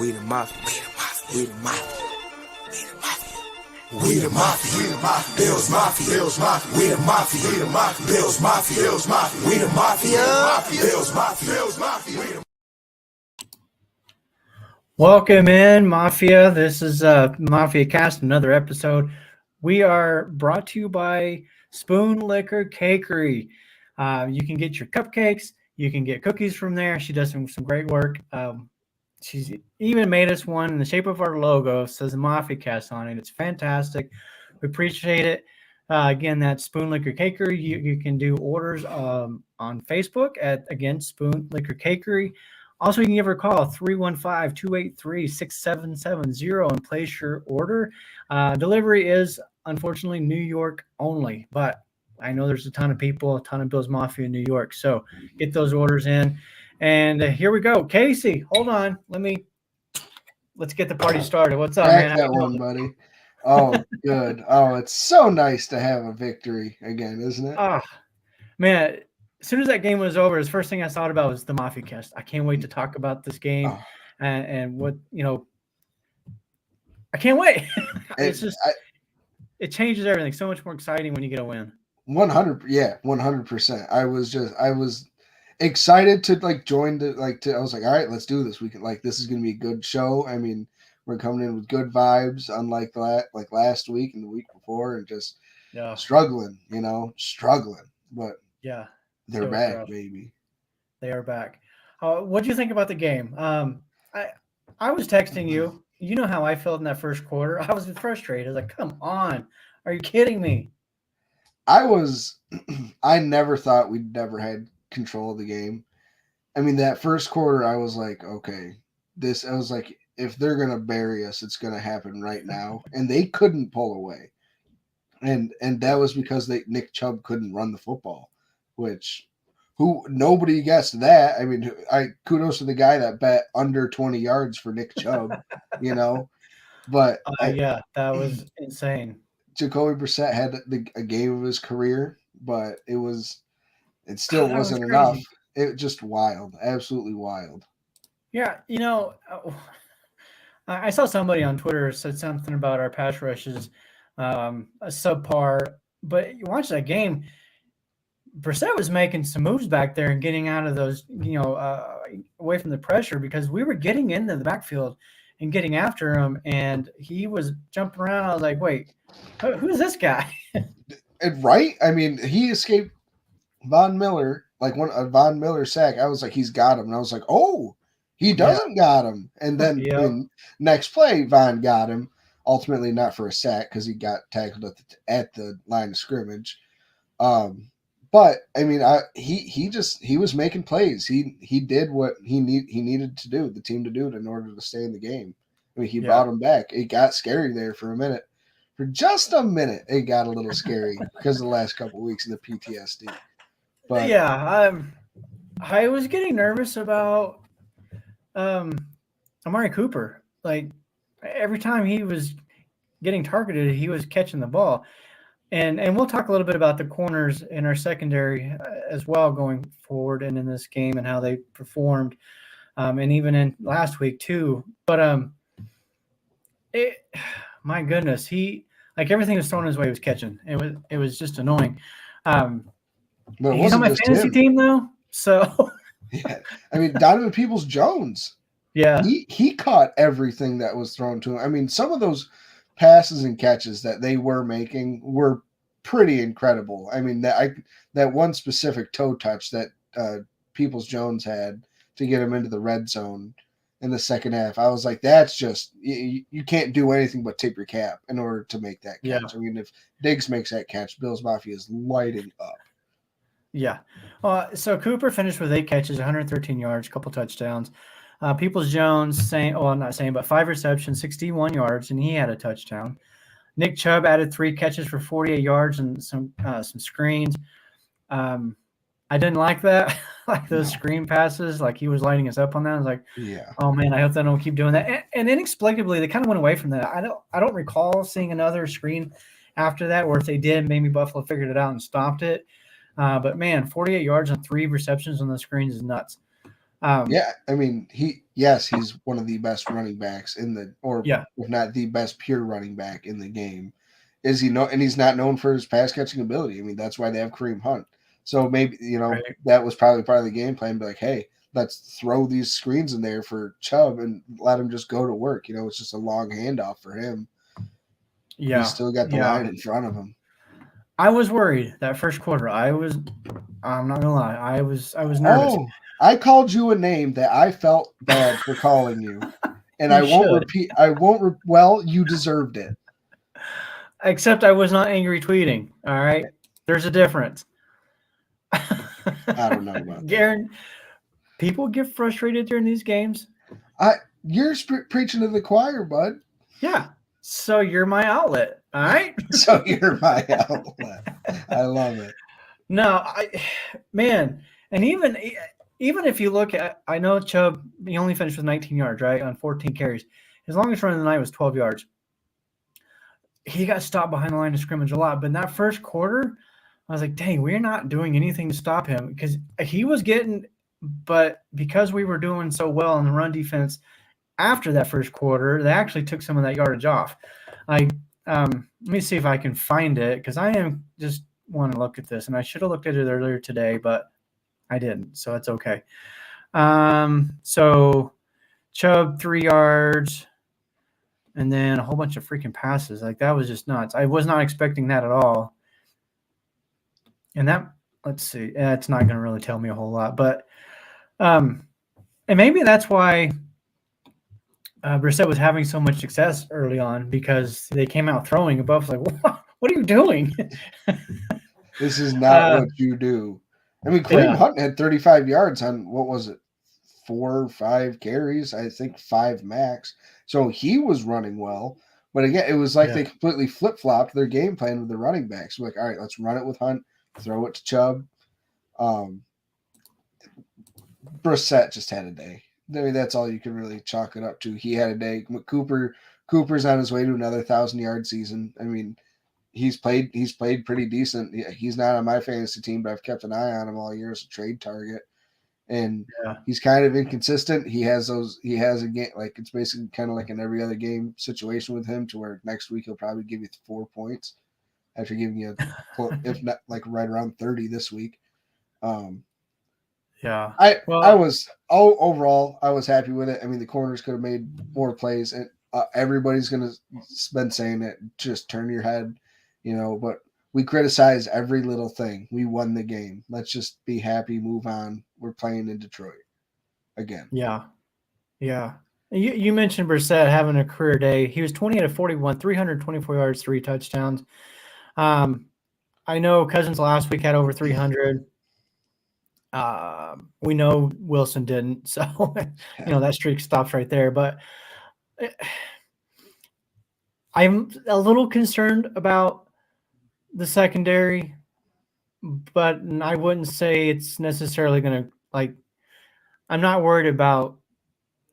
We the mafia. We the mafia. We the mafia. We the mafia. Bills mafia. Bills mafia. We the mafia. We the mafia. Bills mafia. Bills mafia. We the mafia. Bills mafia. Bills mafia. Welcome in, Mafia. This is Mafia Cast, another episode. We are brought to you by Spoon Liquor Cakery. You can get your cupcakes. You can get cookies from there. She does some great work. She's even made us one in the shape of our logo. It says Mafia Cast on it. It's fantastic. We appreciate it. Again, that's Spoon Liquor Cakery. You can do orders on Facebook at, again, Spoon Liquor Cakery. Also, you can give her a call, 315-283-6770, and place your order. Delivery is, unfortunately, New York only, but I know there's a ton of Bills Mafia in New York, so get those orders in. And here we go. Casey, hold on. Let's get the party started. What's up, Back man? that one, buddy. Oh, good. Oh, it's so nice to have a victory again, isn't it? Oh, man. As soon as that game was over, the first thing I thought about was the Mafia Cast. I can't wait to talk about this game and what, I can't wait. It's just, it changes everything. So much more exciting when you get a win. 100%. I was excited to join I was like, all right, let's do this. We can this is going to be a good show. I mean, we're coming in with good vibes, unlike last week and the week before, and just struggling, but yeah. They're back, baby. They are back. What do you think about the game? I was texting you. You know how I felt in that first quarter. I was frustrated. I was like, come on. Are you kidding me? I never thought we'd never had control of the game. I mean, that first quarter, I was like, okay, I was like, if they're going to bury us, it's going to happen right now. And they couldn't pull away. And that was because Nick Chubb couldn't run the football. Which, nobody guessed that. I mean, kudos to the guy that bet under 20 yards for Nick Chubb, But that was insane. Jacoby Brissett had a game of his career, but it still wasn't enough. It just wild, absolutely wild. Yeah, I saw somebody on Twitter said something about our pass rushes, a subpar. But you watch that game. Brissett was making some moves back there and getting out of those, away from the pressure, because we were getting into the backfield and getting after him, and he was jumping around. I was like, wait, who's this guy? Right? I mean, he escaped Von Miller, a Von Miller sack. I was like, he's got him. And I was like, oh, he doesn't got him. And then next play, Von got him. Ultimately, not for a sack because he got tackled at the line of scrimmage. But I mean, he was making plays. He did what he needed to do, the team to do it in order to stay in the game. I mean, he brought him back. It got scary there for a minute. For just a minute, it got a little scary because of the last couple of weeks of the PTSD. But I was getting nervous about Amari Cooper. Like, every time he was getting targeted, he was catching the ball. And we'll talk a little bit about the corners in our secondary as well going forward and in this game and how they performed, and even in last week too. But my goodness, everything was thrown his way, he was catching. It was just annoying. He's on my fantasy team though, so yeah. I mean, Donovan Peoples-Jones. Yeah, he caught everything that was thrown to him. I mean, some of those passes and catches that they were making were pretty incredible. I mean, that one specific toe touch that Peoples-Jones had to get him into the red zone in the second half, I was like, that's just you can't do anything but tip your cap in order to make that catch. Yeah. I mean, if Diggs makes that catch, Bills Mafia is lighting up. Yeah. So Cooper finished with 8 catches, 113 yards, a couple touchdowns. Peoples-Jones, 5 receptions, 61 yards, and he had a touchdown. Nick Chubb added 3 catches for 48 yards and some screens. I didn't like that, those screen passes. He was lighting us up on that. I was like, oh man, I hope they don't keep doing that. And inexplicably, they kind of went away from that. I don't recall seeing another screen after that, or if they did, maybe Buffalo figured it out and stopped it. But man, 48 yards and 3 receptions on the screens is nuts. Yeah, I mean, he's one of the best running backs Yeah. if not the best pure running back in the game. Is he no? And he's not known for his pass catching ability. I mean, that's why they have Kareem Hunt. So maybe Right. that was probably part of the game plan. Be like, hey, let's throw these screens in there for Chubb and let him just go to work. It's just a long handoff for him. He's Yeah. still got the Yeah. line in front of him. I was worried that first quarter. I'm not gonna lie. I was nervous. Oh, I called you a name that I felt bad for calling you, and You I won't should. repeat. I won't. Well, you deserved it. Except I was not angry tweeting. All right. There's a difference. I don't know about that. Garen, people get frustrated during these games. You're preaching to the choir, bud. Yeah. So you're my outlet. All right. So you're my outlet. I love it. No, man, and even if you look at, I know Chubb, he only finished with 19 yards, right, on 14 carries. His longest run of the night was 12 yards. He got stopped behind the line of scrimmage a lot, but in that first quarter, I was like, dang, we're not doing anything to stop him because he was getting, but because we were doing so well in the run defense after that first quarter, they actually took some of that yardage off. Let me see if I can find it because I am just want to look at this, and I should have looked at it earlier today, but I didn't, so it's okay. So Chubb 3 yards, and then a whole bunch of freaking passes. Like that was just nuts. I was not expecting that at all. And that, let's see, it's not going to really tell me a whole lot, but and maybe that's why Brissett was having so much success early on because they came out throwing above. Like, what are you doing? This is not what you do. I mean, Kareem Hunt had 35 yards on, what was it, 4 or 5 carries, I think 5 max. So he was running well. But again, it was like they completely flip-flopped their game plan with the running backs. Like, all right, let's run it with Hunt, throw it to Chubb. Brissett just had a day. I mean, that's all you can really chalk it up to. He had a day. Cooper's on his way to another 1,000-yard season. I mean, he's played pretty decent. He's not on my fantasy team, but I've kept an eye on him all year as a trade target. And he's kind of inconsistent. He has a game, like it's basically kind of like an every other game situation with him, to where next week he'll probably give you 4 points after giving you, if not like right around 30 this week. Overall I was happy with it. I mean, the corners could have made more plays, and everybody's gonna been saying it. Just turn your head, But we criticize every little thing. We won the game. Let's just be happy, move on. We're playing in Detroit again. Yeah. You mentioned Brissett having a career day. He was 20 out of 41, 324 yards, 3 touchdowns. I know Cousins last week had over 300. We know Wilson didn't, so that streak stops right there. But I'm a little concerned about the secondary, but I wouldn't say it's necessarily going to I'm not worried about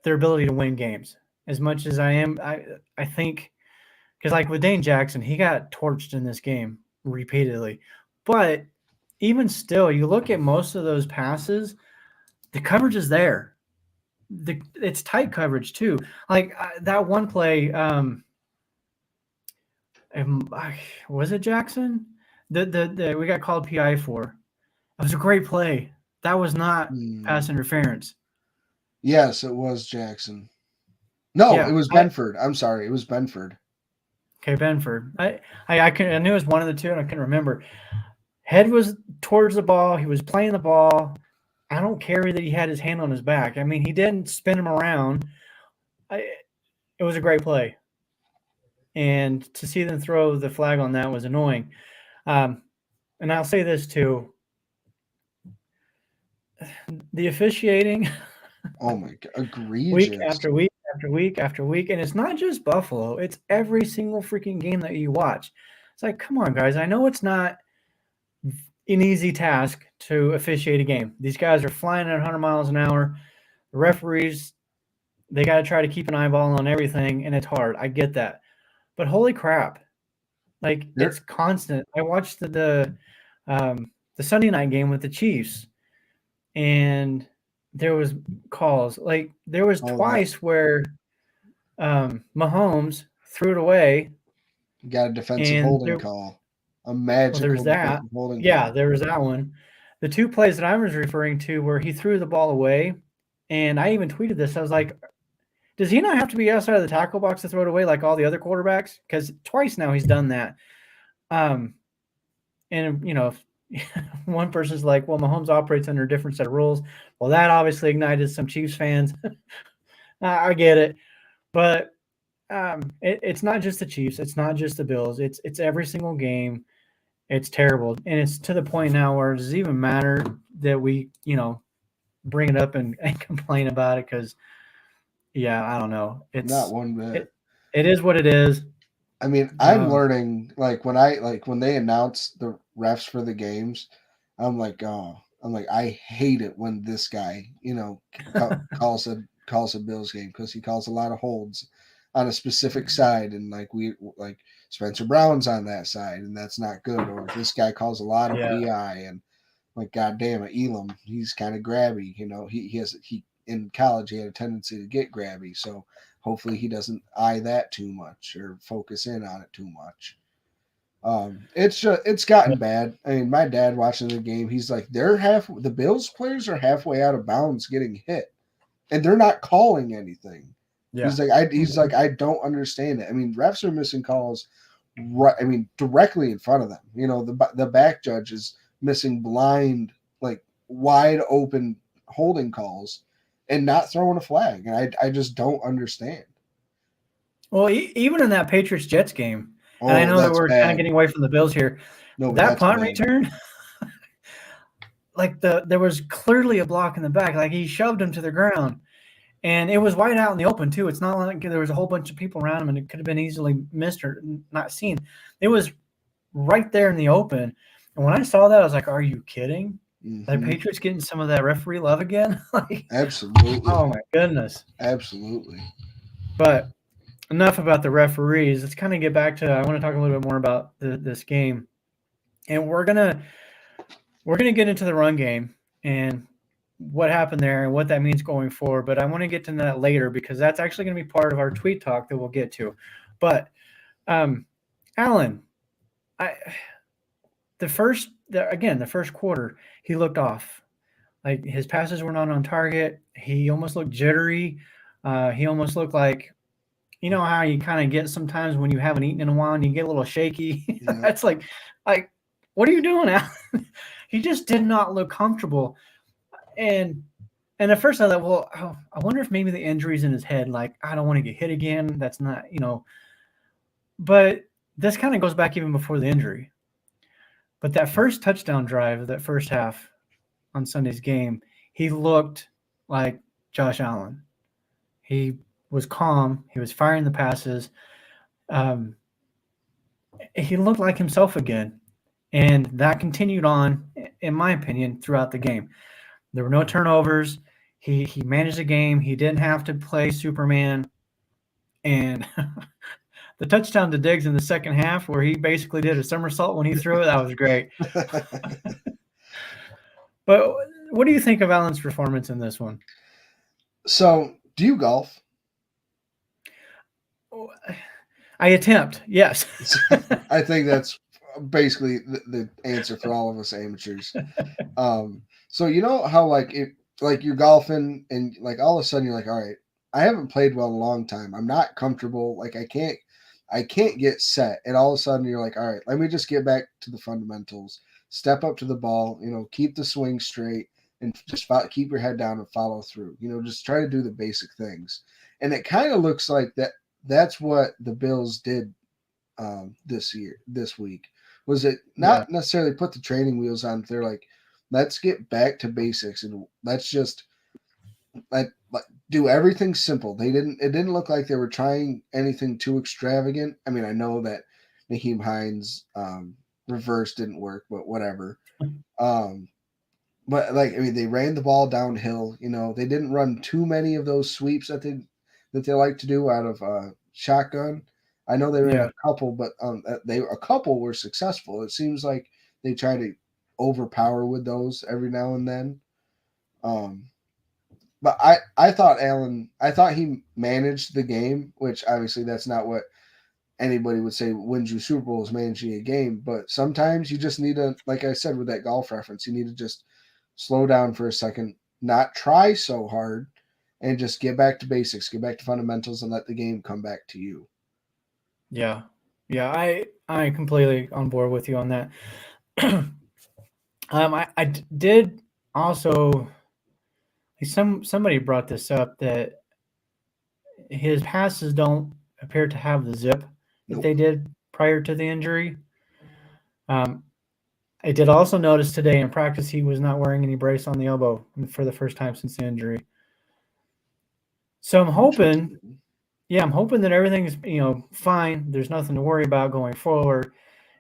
their ability to win games as much as I am. I think because like with Dane Jackson, he got torched in this game repeatedly, but even still, you look at most of those passes, the coverage is there. It's tight coverage too. Like that one play, was it Jackson? The we got called PI for. It was a great play. That was not pass interference. Yes, it was Jackson. No, it was Benford. I'm sorry, it was Benford. Okay, Benford. I knew it was one of the two, and I couldn't remember. Head was towards the ball. He was playing the ball. I don't care that he had his hand on his back. I mean, he didn't spin him around. It was a great play. And to see them throw the flag on that was annoying. And I'll say this too. The officiating. Oh my God, egregious. Week after week after week after week. And it's not just Buffalo. It's every single freaking game that you watch. It's like, come on, guys. I know it's not an easy task to officiate a game. These guys are flying at 100 miles an hour. The referees, they got to try to keep an eyeball on everything, and it's hard. I get that. But holy crap. It's constant. I watched the Sunday night game with the Chiefs, and there was calls. Like there was twice where Mahomes threw it away. Got a defensive And holding call. A well, there was magical that. defensive holding Yeah, call. there was that one. The two plays that I was referring to where he threw the ball away, and I even tweeted this. I was like, does he not have to be outside of the tackle box to throw it away like all the other quarterbacks? Because twice now he's done that. And one person's like, well, Mahomes operates under a different set of rules. Well, that obviously ignited some Chiefs fans. I get it, but it's not just the Chiefs. It's not just the Bills. It's every single game. It's terrible, and it's to the point now where does it even matter that we bring it up and complain about it? Because I don't know. Not one bit. It is what it is. I mean, I'm learning like when they announce the refs for the games, I'm like, I hate it when this guy, calls a Bills game because he calls a lot of holds on a specific side, and like Spencer Brown's on that side, and that's not good. Or this guy calls a lot of PI, and like, goddamn it, Elam, he's kind of grabby. He in college he had a tendency to get grabby, so hopefully he doesn't eye that too much or focus in on it too much. It's gotten bad. I mean, my dad watching the game, he's like, the Bills players are halfway out of bounds getting hit, and they're not calling anything. Yeah. He's like, I don't understand it. I mean, refs are missing calls, right? I mean, directly in front of them. The back judge is missing blind, like wide open holding calls, and not throwing a flag, and I just don't understand. Well, even in that Patriots Jets game, and I know that we're kind of getting away from the Bills here. No, that punt return, like there was clearly a block in the back, like he shoved him to the ground, and it was wide out in the open too. It's not like there was a whole bunch of people around him, and it could have been easily missed or not seen. It was right there in the open, and when I saw that, I was like, "Are you kidding?" Mm-hmm. The Patriots getting some of that referee love again? Like, absolutely. Oh my goodness. Absolutely. But enough about the referees. Let's kind of get back to. I want to talk a little bit more about this game, and we're gonna get into the run game and what happened there and what that means going forward. But I want to get to that later because that's actually going to be part of our tweet talk that we'll get to. But Alan, the first quarter, he looked off. Like his passes were not on target. He almost looked jittery. He almost looked like, you know how you kind of get sometimes when you haven't eaten in a while and you get a little shaky. Yeah. That's like, what are you doing, Alan? He just did not look comfortable. And at first I thought, well, I wonder if maybe the injury's in his head. Like, I don't want to get hit again. That's not, But this kind of goes back even before the injury. But that first touchdown drive, that first half on Sunday's game, he looked like Josh Allen. He was calm. He was firing the passes. He looked like himself again. And that continued on, in my opinion, throughout the game. There were no turnovers. He managed the game. He didn't have to play Superman. And the touchdown to Diggs in the second half where he basically did a somersault when he threw it, that was great. But what do you think of Allen's performance in this one? So, do you golf? I attempt, yes. I think that's basically the answer for all of us amateurs. So you know how like you're golfing and like all of a sudden you're like, all right, I haven't played well in a long time. I'm not comfortable. Like I can't get set. And all of a sudden you're like, all right, let me just get back to the fundamentals. Step up to the ball, keep the swing straight and just keep your head down and follow through. Just try to do the basic things. And it kind of looks like that's what the Bills did this week. Was it not necessarily put the training wheels on? They're like, let's get back to basics and let's just do everything simple. It didn't look like they were trying anything too extravagant. I mean, I know that Naheem Hines reverse didn't work, but whatever. But they ran the ball downhill. They didn't run too many of those sweeps that they like to do out of shotgun. I know they ran a couple, but a couple were successful. It seems like they try to overpower with those every now and then. but I thought he managed the game, which obviously that's not what anybody would say wins you Super Bowl is managing a game. But sometimes you just need to, like I said with that golf reference, you need to just slow down for a second, not try so hard, and just get back to basics, get back to fundamentals, and let the game come back to you. Yeah. Yeah, I completely on board with you on that. I did also somebody brought this up that his passes don't appear to have the zip that they Nope. did prior to the injury. Um, I did also notice today in practice he was not wearing any brace on the elbow for the first time since the injury. So I'm hoping, I'm hoping that everything's fine. There's nothing to worry about going forward,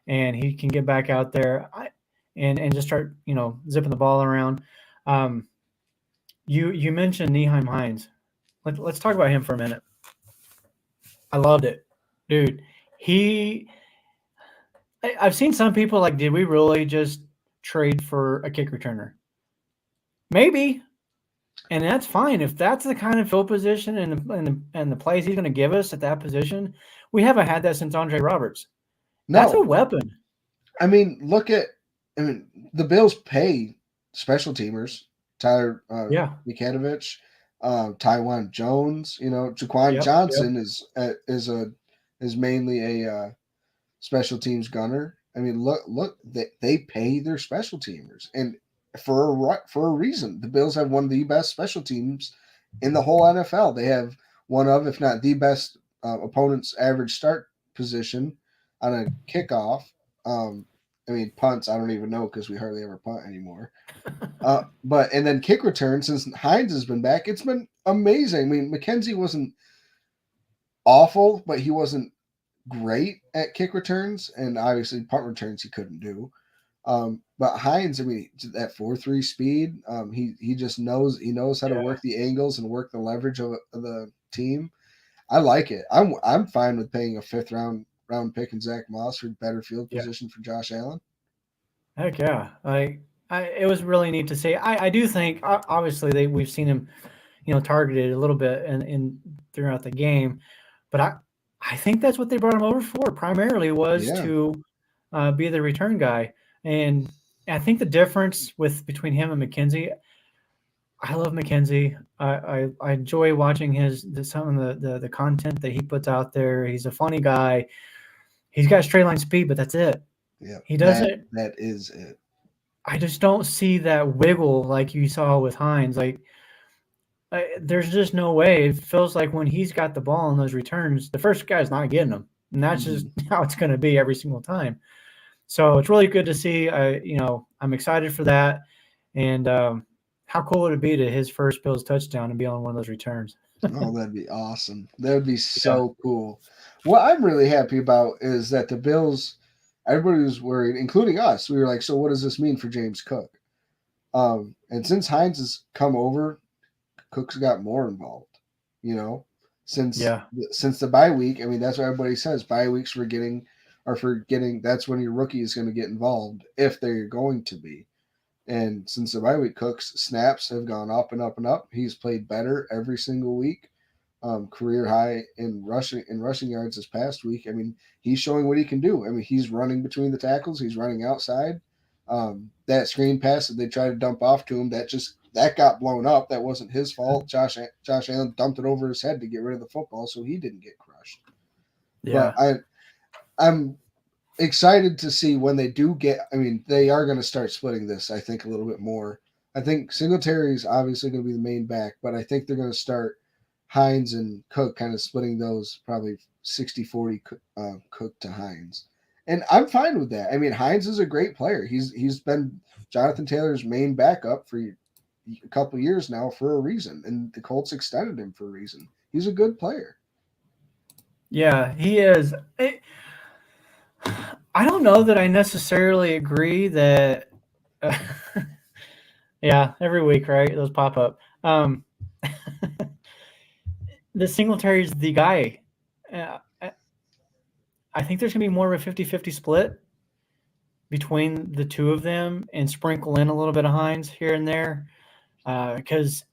and he can get back out there and just start zipping the ball around. You mentioned Nyheim Hines. Let's talk about him for a minute. I loved it, dude. I've seen some people like, did we really just trade for a kick returner? Maybe, and that's fine if that's the kind of field position and the plays he's going to give us at that position. We haven't had that since Andre Roberts. That's a No. weapon. I mean, the Bills pay special teamers, Tyler Mikanovich, Taiwan Jones. Jaquan Johnson is mainly a special teams gunner. I mean, look, they pay their special teamers, and for a reason. The Bills have one of the best special teams in the whole NFL. They have one of, if not the best, opponent's average start position on a kickoff. I mean, punts, I don't even know because we hardly ever punt anymore. And then kick return, since Hines has been back, it's been amazing. I mean, McKenzie wasn't awful, but he wasn't great at kick returns, and obviously punt returns he couldn't do. But Hines, I mean, that 4.3 speed, he just knows how to work the angles and work the leverage of the team. I like it. I'm fine with paying a fifth round pick and Zach Moss for better field position for Josh Allen. Heck yeah. It was really neat to see. I do think obviously we've seen him, targeted a little bit in throughout the game, but I think that's what they brought him over for primarily was to be the return guy. And I think the difference between him and McKenzie, I love McKenzie. I enjoy watching some of the content that he puts out there. He's a funny guy. He's got straight line speed, but that's it. Yeah, he doesn't. That is it. I just don't see that wiggle like you saw with Hines. There's just no way. It feels like when he's got the ball in those returns, the first guy's not getting them, and that's just how it's going to be every single time. So it's really good to see. I'm excited for that. And how cool would it be to his first Bills touchdown and be on one of those returns? Oh, that'd be awesome. That would be so cool. What I'm really happy about is that the Bills, everybody was worried, including us. We were like, so what does this mean for James Cook? And since Hines has come over, Cook's got more involved. Since the bye week. I mean, that's what everybody says. Bye weeks for getting. That's when your rookie is going to get involved if they're going to be. And since the bye week, Cook's snaps have gone up and up and up. He's played better every single week. Career high in rushing yards this past week. I mean, he's showing what he can do. I mean, he's running between the tackles. He's running outside. That screen pass that they tried to dump off to him, that got blown up. That wasn't his fault. Josh Allen dumped it over his head to get rid of the football, so he didn't get crushed. Yeah. But I'm excited to see when they do get. I mean, they are going to start splitting this, I think, a little bit more. I think Singletary is obviously going to be the main back, but I think they're going to start Hines and Cook kind of splitting those probably 60-40 Cook to Hines. And I'm fine with that. I mean, Hines is a great player. He's been Jonathan Taylor's main backup for a couple of years now for a reason, and the Colts extended him for a reason. He's a good player. Yeah, he is. I don't know that I necessarily agree that. Yeah, every week, right? Those pop up. The Singletary's the guy. I think there's going to be more of a 50-50 split between the two of them and sprinkle in a little bit of Hines here and there because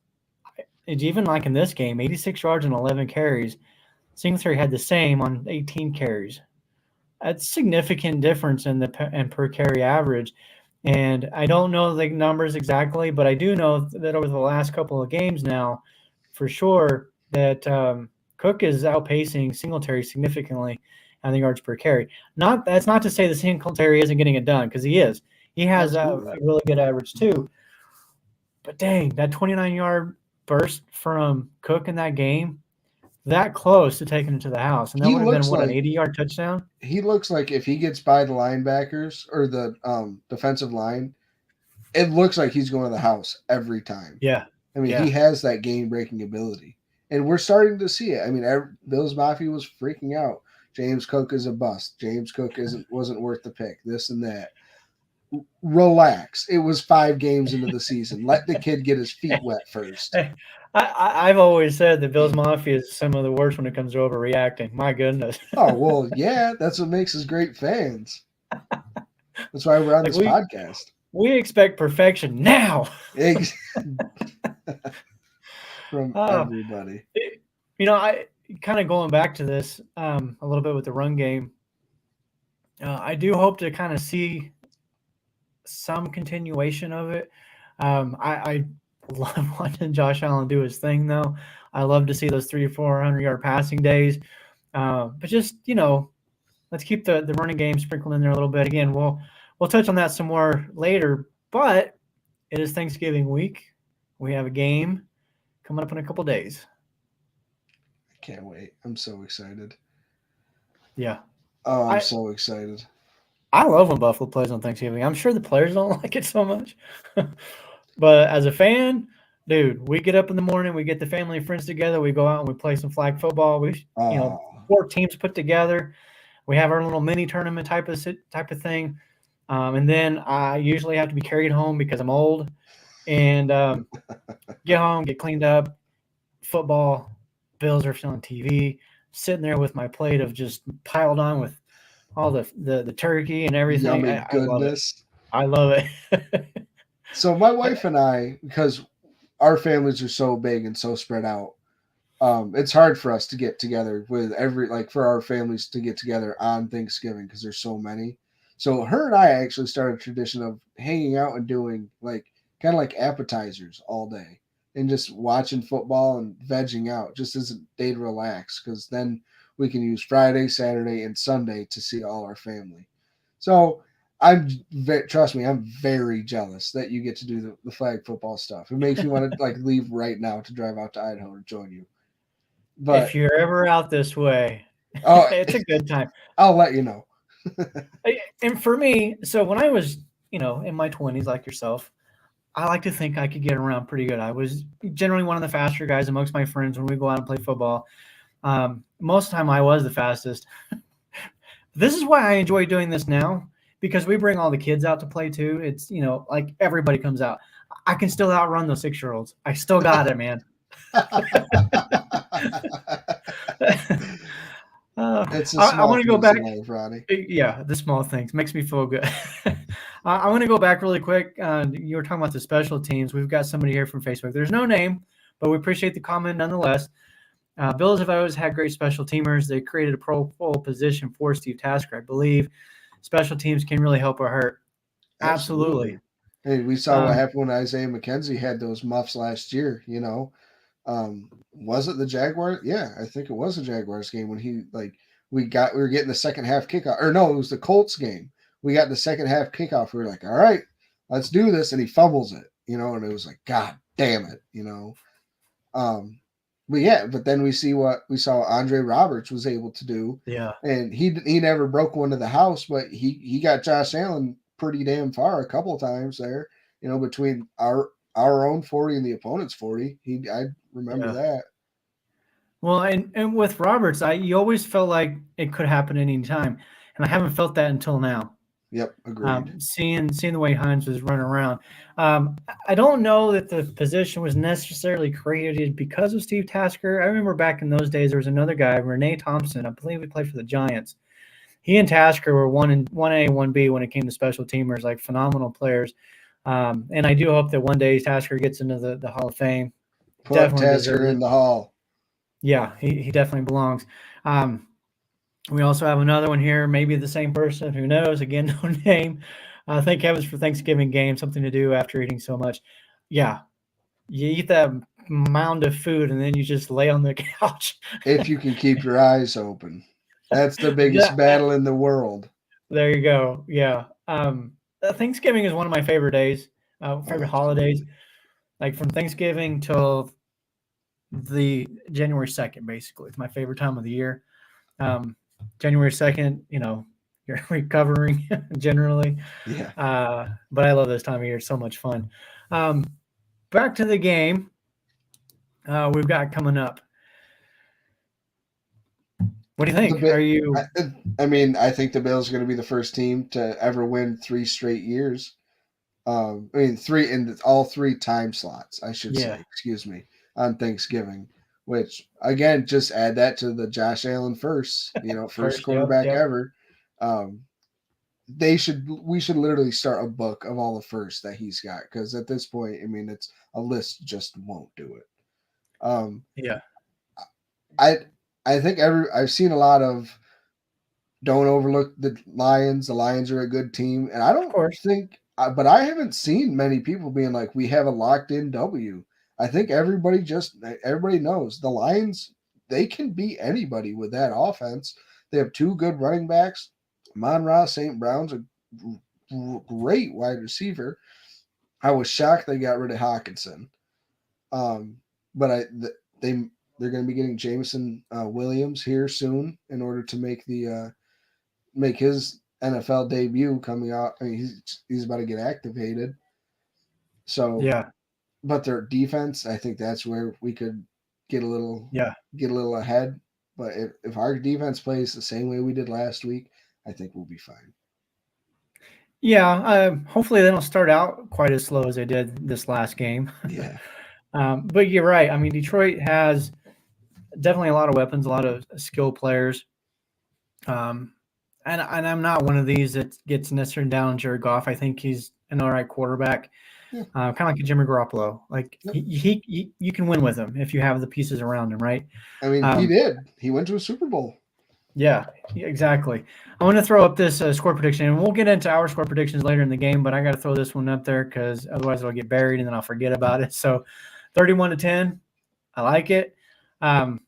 even like in this game, 86 yards and 11 carries. Singletary had the same on 18 carries. That's significant difference in the per carry average. And I don't know the numbers exactly, but I do know that over the last couple of games now, for sure, that Cook is outpacing Singletary significantly on the yards per carry. That's not to say the Singletary isn't getting it done, because he is. He has a really good average too. But dang, that 29-yard burst from Cook in that game, that close to taking it to the house. And that would have been, what, an 80-yard touchdown? He looks like if he gets by the linebackers or the defensive line, it looks like he's going to the house every time. Yeah. I mean, he has that game-breaking ability. And we're starting to see it. I mean, Bills Mafia was freaking out. James Cook is a bust. James Cook wasn't worth the pick. This and that. Relax. It was 5 games into the season. Let the kid get his feet wet first. I've always said that Bills Mafia is some of the worst when it comes to overreacting. My goodness. Oh, well, yeah. That's what makes us great fans. That's why we're on this podcast. We expect perfection now. From everybody. I kind of going back to this a little bit with the run game. I do hope to kind of see some continuation of it. I love watching Josh Allen do his thing, though. I love to see those 300 or 400 yard passing days. But just, let's keep the running game sprinkled in there a little bit. Again, we'll touch on that some more later, but it is Thanksgiving week. We have a game coming up in a couple days. I can't wait. I'm so excited. Yeah. Oh, I'm so excited. I love when Buffalo plays on Thanksgiving. I'm sure the players don't like it so much. But as a fan, dude, we get up in the morning, we get the family and friends together, we go out and we play some flag football. We 4 teams put together. We have our little mini tournament type of thing. And then I usually have to be carried home because I'm old. And get home, get cleaned up, football, Bills are still on TV, sitting there with my plate of just piled on with all the turkey and everything. Yummy goodness. I love it. So my wife and I, because our families are so big and so spread out, it's hard for us to get together with for our families to get together on Thanksgiving because there's so many. So her and I actually started a tradition of hanging out and doing kind of like appetizers all day and just watching football and vegging out just as a day to relax, because then we can use Friday, Saturday, and Sunday to see all our family. So trust me, I'm very jealous that you get to do the flag football stuff. It makes me want to leave right now to drive out to Idaho to join you. But if you're ever out this way, it's a good time. I'll let you know. And for me, so when I was, in my 20s, like yourself, I like to think I could get around pretty good. I was generally one of the faster guys amongst my friends when we go out and play football. Most of the time I was the fastest. This is why I enjoy doing this now, because we bring all the kids out to play too. It's, everybody comes out. I can still outrun those 6-year-olds. I still got it, man. I want to go back. Life, yeah, the small things makes me feel good. I want to go back really quick. You were talking about the special teams. We've got somebody here from Facebook. There's no name, but we appreciate the comment nonetheless. Bills have always had great special teamers. They created a Pro Bowl position for Steve Tasker, I believe. Special teams can really help or hurt. Absolutely. Hey, we saw what happened when Isaiah McKenzie had those muffs last year. Was it the Jaguars? Yeah, I think it was the Jaguars game when he we were getting the second half kickoff. Or no, it was the Colts game. We got the second half kickoff. We were like, all right, let's do this. And he fumbles it, and it was like, God damn it, But then we saw Andre Roberts was able to do. Yeah. And he never broke one to the house, but he got Josh Allen pretty damn far a couple of times there, between our own 40 and the opponent's 40. I remember that. Well, and with Roberts, you always felt like it could happen any time, and I haven't felt that until now. Yep, agreed. Seeing the way Hines was running around, I don't know that the position was necessarily created because of Steve Tasker. I remember back in those days there was another guy, Renee Thompson. I believe he played for the Giants. He and Tasker were 1A, 1B when it came to special teamers, like phenomenal players. And I do hope that one day Tasker gets into the Hall of Fame. Put Tasker in the hall. Yeah, he definitely belongs. We also have another one here, maybe the same person. Who knows? Again, no name. Thank heavens for Thanksgiving game, something to do after eating so much. Yeah, you eat that mound of food and then you just lay on the couch. If you can keep your eyes open. That's the biggest battle in the world. There you go. Yeah. Thanksgiving is one of my favorite days, favorite holidays. Like from Thanksgiving till the January 2nd, basically. It's my favorite time of the year. January 2nd, you're recovering generally. Yeah. But I love this time of year. It's so much fun. Back to the game we've got coming up. What do you think? Are you? I think the Bills are going to be the first team to ever win 3 straight years. Three in all 3 time slots, I should say. Excuse me, on Thanksgiving. Which again, just add that to the Josh Allen first quarterback ever. We should literally start a book of all the firsts that he's got, because at this point, it's a list just won't do it. I think I've seen a lot of don't overlook the Lions. The Lions are a good team, and I don't think, but I haven't seen many people being like, we have a locked in W. I think everybody knows the Lions. They can beat anybody with that offense. They have 2 good running backs. Amon-Ra St. Brown's a great wide receiver. I was shocked they got rid of Hawkinson. But they're going to be getting Jameson Williams here soon in order to make his NFL debut coming out. He's about to get activated. So but their defense, I think that's where we could get a little ahead. But if our defense plays the same way we did last week, I think we'll be fine. Yeah, hopefully they don't start out quite as slow as they did this last game. Yeah. But you're right. Detroit has definitely a lot of weapons, a lot of skilled players. And I'm not one of these that gets necessarily down on Jared Goff. I think he's an all right quarterback, kind of like a Jimmy Garoppolo. Like you can win with him if you have the pieces around him, right? He did. He went to a Super Bowl. Yeah, exactly. I want to throw up this score prediction, and we'll get into our score predictions later in the game, but I got to throw this one up there because otherwise it'll get buried and then I'll forget about it. So 31-10, I like it. My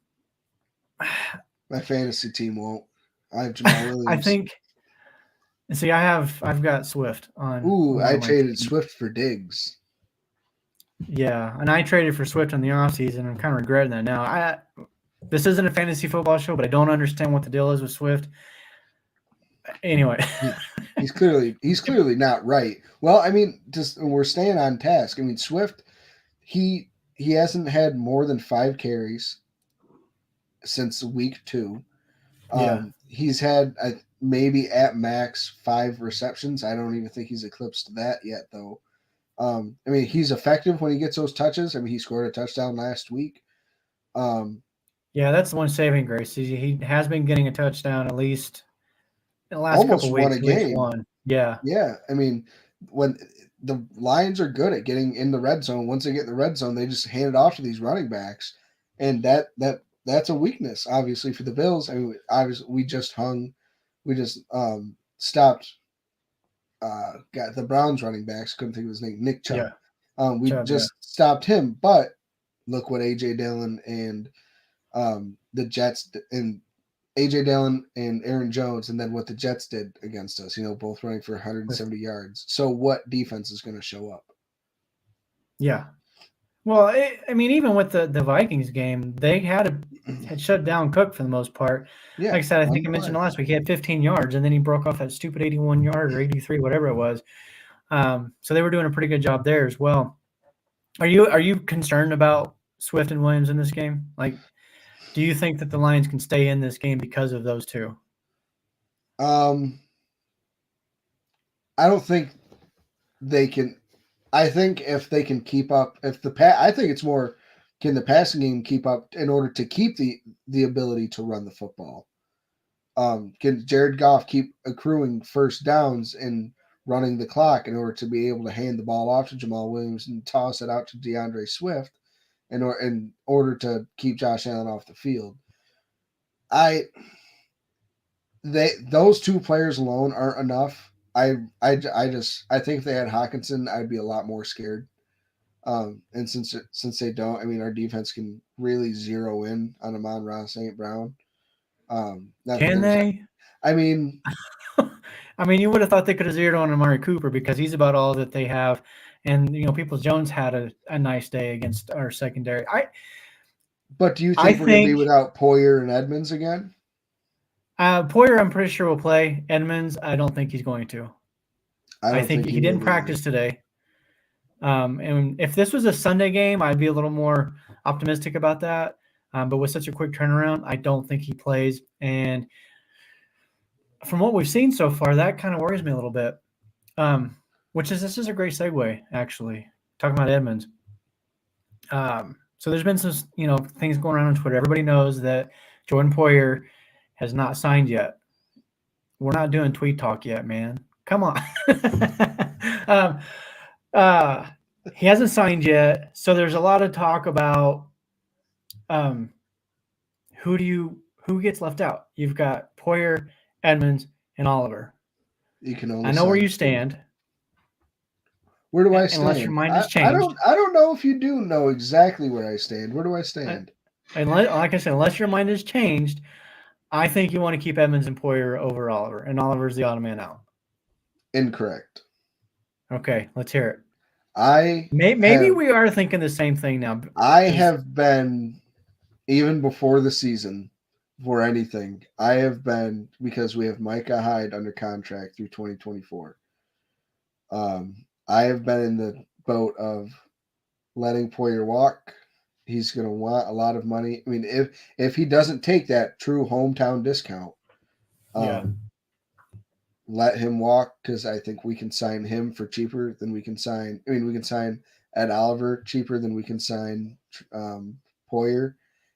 fantasy team won't. I have Jamal Williams. I think. See, I've got Swift on. Ooh, I traded Swift for Diggs. Yeah, and I traded for Swift in the offseason. I'm kind of regretting that now. This isn't a fantasy football show, but I don't understand what the deal is with Swift. Anyway, he's clearly not right. Well, just we're staying on task. Swift, he hasn't had more than 5 carries since week 2. He's had maybe at max 5 receptions. I don't even think he's eclipsed that yet, though. He's effective when he gets those touches. He scored a touchdown last week. Yeah, that's the one saving grace. He has been getting a touchdown at least in the last couple weeks. Almost won a game. Yeah. Yeah. When the Lions are good at getting in the red zone, once they get in the red zone, they just hand it off to these running backs. And that's a weakness, obviously, for the Bills. Obviously, we just stopped got the Browns running backs, couldn't think of his name, Nick Chubb. Stopped him, but look what A.J. Dillon and the Jets and A.J. Dillon and Aaron Jones, and then what the Jets did against us, both running for 170 yards. So what defense is going to show up? Yeah. Well, even with the Vikings game, they had shut down Cook for the most part. Yeah, like I said, I think I mentioned last week, he had 15 yards, and then he broke off that stupid 81 yard or 83, whatever it was. So they were doing a pretty good job there as well. Are you concerned about Swift and Williams in this game? Like, do you think that the Lions can stay in this game because of those two? I don't think they can. I think if they can keep up, I think it's more, can the passing game keep up in order to keep the ability to run the football? Can Jared Goff keep accruing first downs and running the clock in order to be able to hand the ball off to Jamal Williams and toss it out to DeAndre Swift in order to keep Josh Allen off the field. Those two players alone aren't enough. I think if they had Hawkinson, I'd be a lot more scared. And since they don't, I mean, our defense can really zero in on Amon-Ra St. Brown. Can they? I mean, I mean, you would have thought they could have zeroed on Amari Cooper because he's about all that they have. And, Peoples-Jones had a nice day against our secondary. But do you think we're going to be without Poyer and Edmonds again? Poyer, I'm pretty sure will play. Edmonds, I don't think he's going to. I think he didn't practice today. And if this was a Sunday game, I'd be a little more optimistic about that. But with such a quick turnaround, I don't think he plays. And from what we've seen so far, that kind of worries me a little bit. This is a great segue, actually, talking about Edmonds. So there's been some, things going around on Twitter. Everybody knows that Jordan Poyer has not signed yet. We're not doing tweet talk yet, man. Come on. He hasn't signed yet. So there's a lot of talk about who gets left out. You've got Poyer, Edmonds, and Oliver. You can only I know where you stand. Where do I stand? Unless your mind has changed. I don't know if you do know exactly where I stand. Where do I stand? Like I said, unless your mind has changed, I think you want to keep Edmonds and Poyer over Oliver, and Oliver's the odd man out. Incorrect. Okay, let's hear it. Maybe we are thinking the same thing now. I have been, even before the season, for anything, I have been, because we have Micah Hyde under contract through 2024. I have been in the boat of letting Poyer walk. He's going to want a lot of money. I mean, if he doesn't take that true hometown discount, let him walk, because I think we can sign him for cheaper than we can sign. I mean, we can sign Ed Oliver cheaper than we can sign Poyer,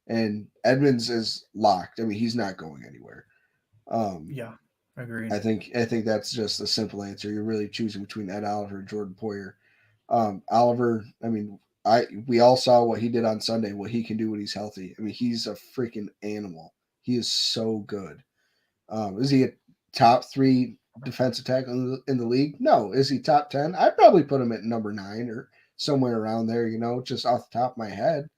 and Edmonds is locked. I mean, he's not going anywhere. Agreed. I think that's just a simple answer. You're really choosing between Ed Oliver and Jordan Poyer. Oliver, I mean, we all saw what he did on Sunday, what he can do when he's healthy. I mean, he's a freaking animal. He is so good. Is he a top 3 defensive tackle in the league? No. Is he top 10? I'd probably put him at number 9 or somewhere around there, just off the top of my head.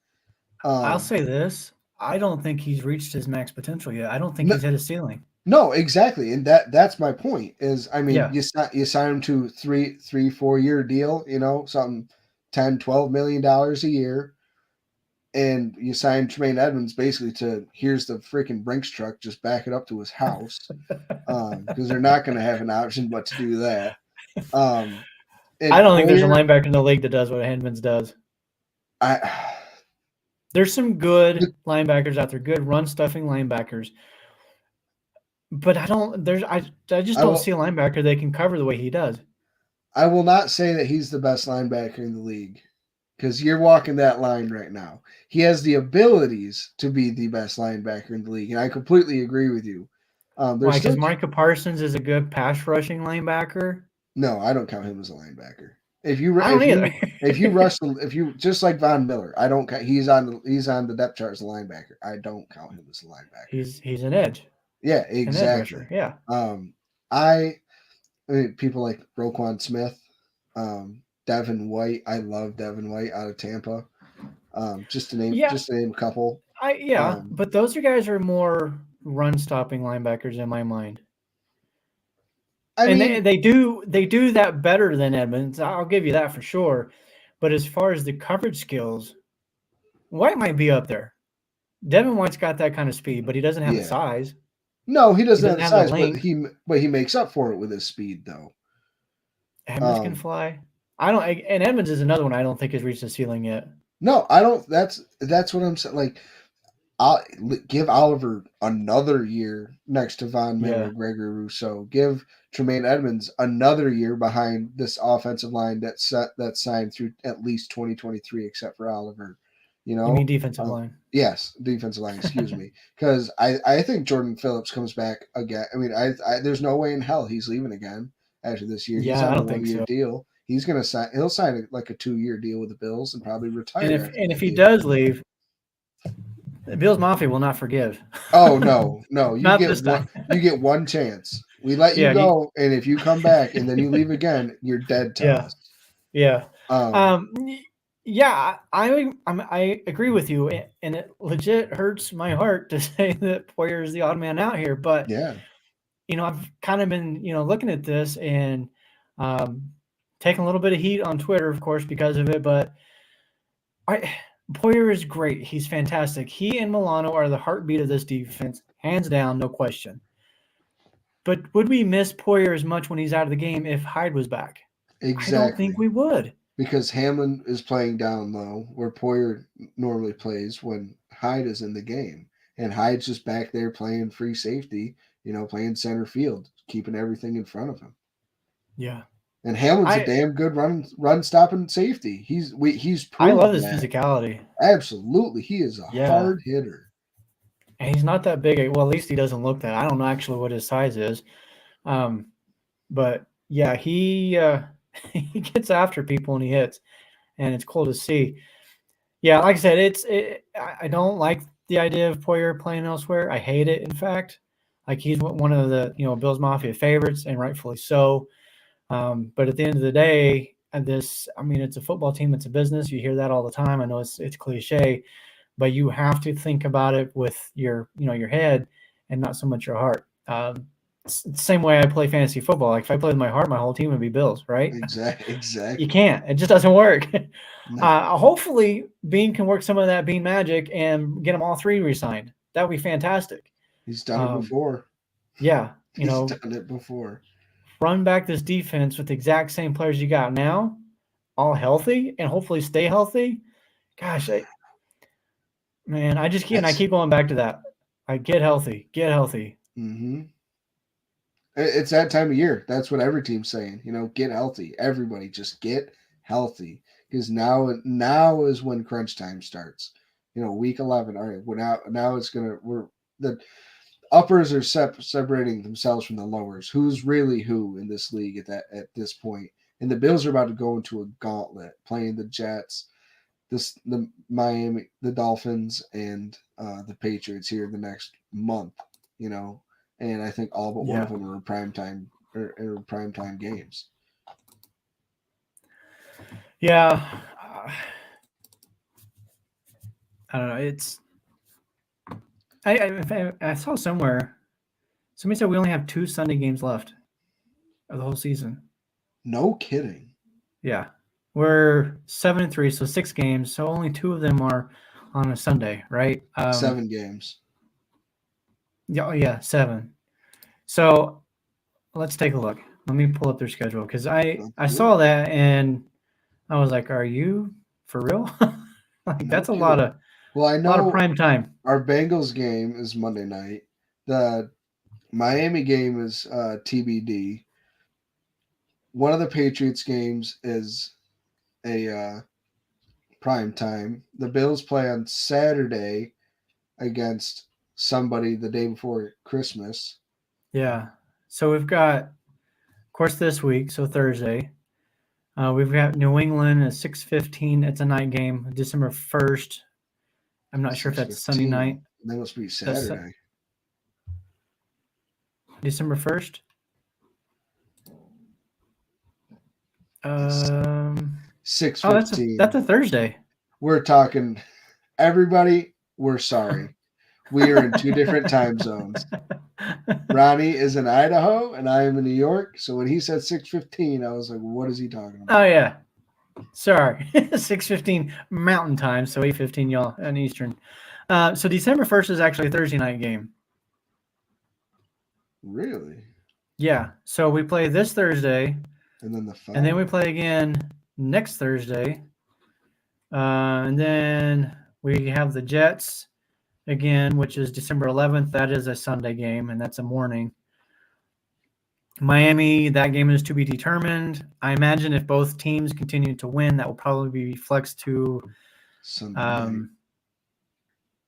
I'll say this. I don't think he's reached his max potential yet. I don't think he's hit his ceiling. No, exactly. And that's my point is, I mean, you sign him to 3-4 year deal, something $10, $12 million a year. And you sign Tremaine Edmonds basically to, here's the freaking Brinks truck, just back it up to his house. Because they're not going to have an option but to do that. I don't think there's a linebacker in the league that does what Edmonds does. There's some good linebackers out there, good run stuffing linebackers. But I just don't see a linebacker that can cover the way he does. I will not say that he's the best linebacker in the league, because you're walking that line right now. He has the abilities to be the best linebacker in the league, and I completely agree with you. Why? Because Micah Parsons is a good pass rushing linebacker? No, I don't count him as a linebacker. If you just like Von Miller, I don't count. He's on the depth chart as a linebacker. I don't count him as a linebacker. He's an edge. Yeah, exactly. Yeah. I mean, people like Roquan Smith, Devin White. I love Devin White out of Tampa. Just to name a couple. But those guys are more run stopping linebackers in my mind. They do that better than Edmonds. I'll give you that for sure. But as far as the coverage skills, White might be up there. Devin White's got that kind of speed, but he doesn't have the size. No, he doesn't have the size, but he makes up for it with his speed, though. Edmonds can fly. And Edmonds is another one I don't think has reached the ceiling yet. No, I don't. That's what I'm saying. Like, I'll give Oliver another year next to Von Miller, Gregory Rousseau. Give Tremaine Edmonds another year behind this offensive line that's signed through at least 2023, except for Oliver. You mean defensive line? Yes, defensive line. Excuse me, because I think Jordan Phillips comes back again. I mean, I there's no way in hell he's leaving again after this year. Yeah, he's on I don't think so. Deal. he's going to sign. He'll sign like a 2-year deal with the Bills and probably retire. And if he does leave, the Bills Mafia will not forgive. Oh no, you Not get this time. You get one chance. We let you go, and if you come back and then you leave again, you're dead to us. Yeah. Yeah, I agree with you, and it legit hurts my heart to say that Poyer is the odd man out here. But yeah, I've kind of been looking at this and taking a little bit of heat on Twitter, of course, because of it. But Poyer is great. He's fantastic. He and Milano are the heartbeat of this defense, hands down, no question. But would we miss Poyer as much when he's out of the game if Hyde was back? exactly. I don't think we would. Because Hamlin is playing down low, where Poyer normally plays when Hyde is in the game. And Hyde's just back there playing free safety, playing center field, keeping everything in front of him. Yeah. And Hamlin's a damn good run stopping safety. He's proven I love his that. physicality. Absolutely. He is a hard hitter. And he's not that big. Well, at least he doesn't look that. I don't know actually what his size is. But yeah, he he gets after people when he hits, and it's cool to see. Yeah, like I said, I don't like the idea of Poyer playing elsewhere. I hate it, in fact. Like, he's one of the Bills Mafia favorites, and rightfully so. But at the end of the day, it's a football team. It's a business. You hear that all the time. I know it's cliche, but you have to think about it with your head and not so much your heart. It's the same way I play fantasy football. Like, if I play with my heart, my whole team would be Bills, right? Exactly. You can't. It just doesn't work. No. Hopefully, Bean can work some of that Bean magic and get them all three re-signed. That would be fantastic. He's done it before. Yeah. He's done it before. Run back this defense with the exact same players you got now, all healthy, and hopefully stay healthy. Gosh, I just can't. I keep going back to that. Get healthy. Get healthy. Mm-hmm. It's that time of year. That's what every team's saying. Get healthy. Everybody just get healthy, because now is when crunch time starts. Week 11. All right, now it's the uppers are separating themselves from the lowers. Who's really who in this league at this point? And the Bills are about to go into a gauntlet, playing the Jets, the Miami, the Dolphins, and the Patriots here the next month. And I think all but one of them are primetime games. Yeah, I don't know. It's I saw somewhere somebody said we only have 2 Sunday games left of the whole season. No kidding. Yeah, we're 7-3, so 6 games. So only 2 of them are on a Sunday, right? 7 games. Yeah, 7. So let's take a look. Let me pull up their schedule, because I saw that and I was like, "Are you for real?" That's a lot of. Well, I know a lot of prime time. Our Bengals game is Monday night. The Miami game is TBD. One of the Patriots games is a prime time. The Bills play on Saturday against somebody the day before Christmas. Yeah. So we've got, of course, this week, so Thursday. We've got New England at 6:15. It's a night game, December 1st. I'm not sure if that's Sunday night. That must be Saturday. December 1st? 6:15. That's a Thursday. We're talking, everybody, we're sorry. We are in 2 different time zones. Ronnie is in Idaho and I am in New York. So when he said 6:15, I was like, what is he talking about? Oh, yeah. Sorry. 6:15 Mountain Time, so 8:15 y'all in Eastern. So December 1st is actually a Thursday night game. Really? Yeah. So we play this Thursday. And then we play again next Thursday. And then we have the Jets again, which is December 11th. That is a Sunday game, and that's a morning. Miami, that game is to be determined. I imagine if both teams continue to win, that will probably be flexed to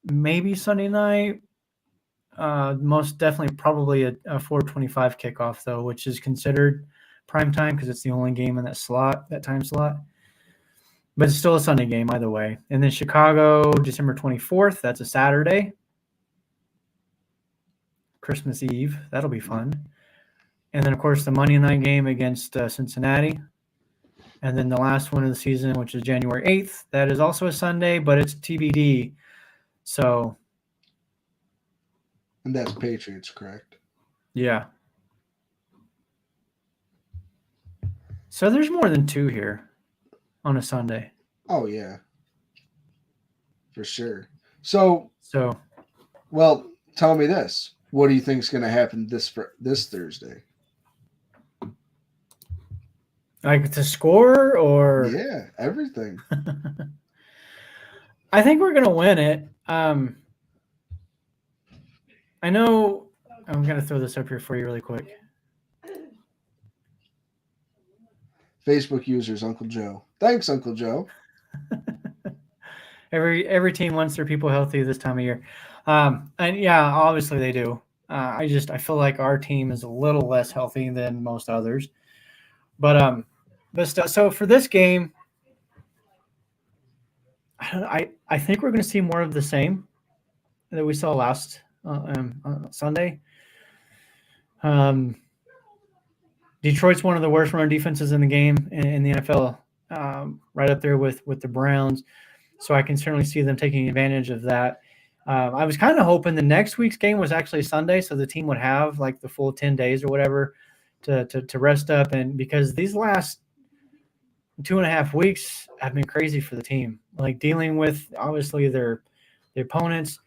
maybe Sunday night. Most definitely probably a 4:25 kickoff, though, which is considered prime time because it's the only game in that time slot. But it's still a Sunday game either way. And then Chicago, December 24th. That's a Saturday. Christmas Eve. That'll be fun. And then, of course, the Monday night game against Cincinnati. And then the last one of the season, which is January 8th. That is also a Sunday, but it's TBD. So. And that's Patriots, correct? Yeah. So there's more than 2 here on a Sunday. Oh, yeah. For sure. So, well, tell me this. What do you think is going to happen this Thursday? Like the score or? Yeah, everything. I think we're going to win it. I know I'm going to throw this up here for you really quick. Facebook users, Uncle Joe. Thanks, Uncle Joe. Every team wants their people healthy this time of year. And yeah, obviously they do. I feel like our team is a little less healthy than most others. But so for this game, I think we're going to see more of the same that we saw last Sunday. Detroit's one of the worst run defenses in the game in the NFL, right up there with the Browns. So I can certainly see them taking advantage of that. I was kind of hoping the next week's game was actually Sunday, so the team would have like the full 10 days or whatever to rest up. And because these last 2.5 weeks have been crazy for the team, like dealing with obviously their opponents,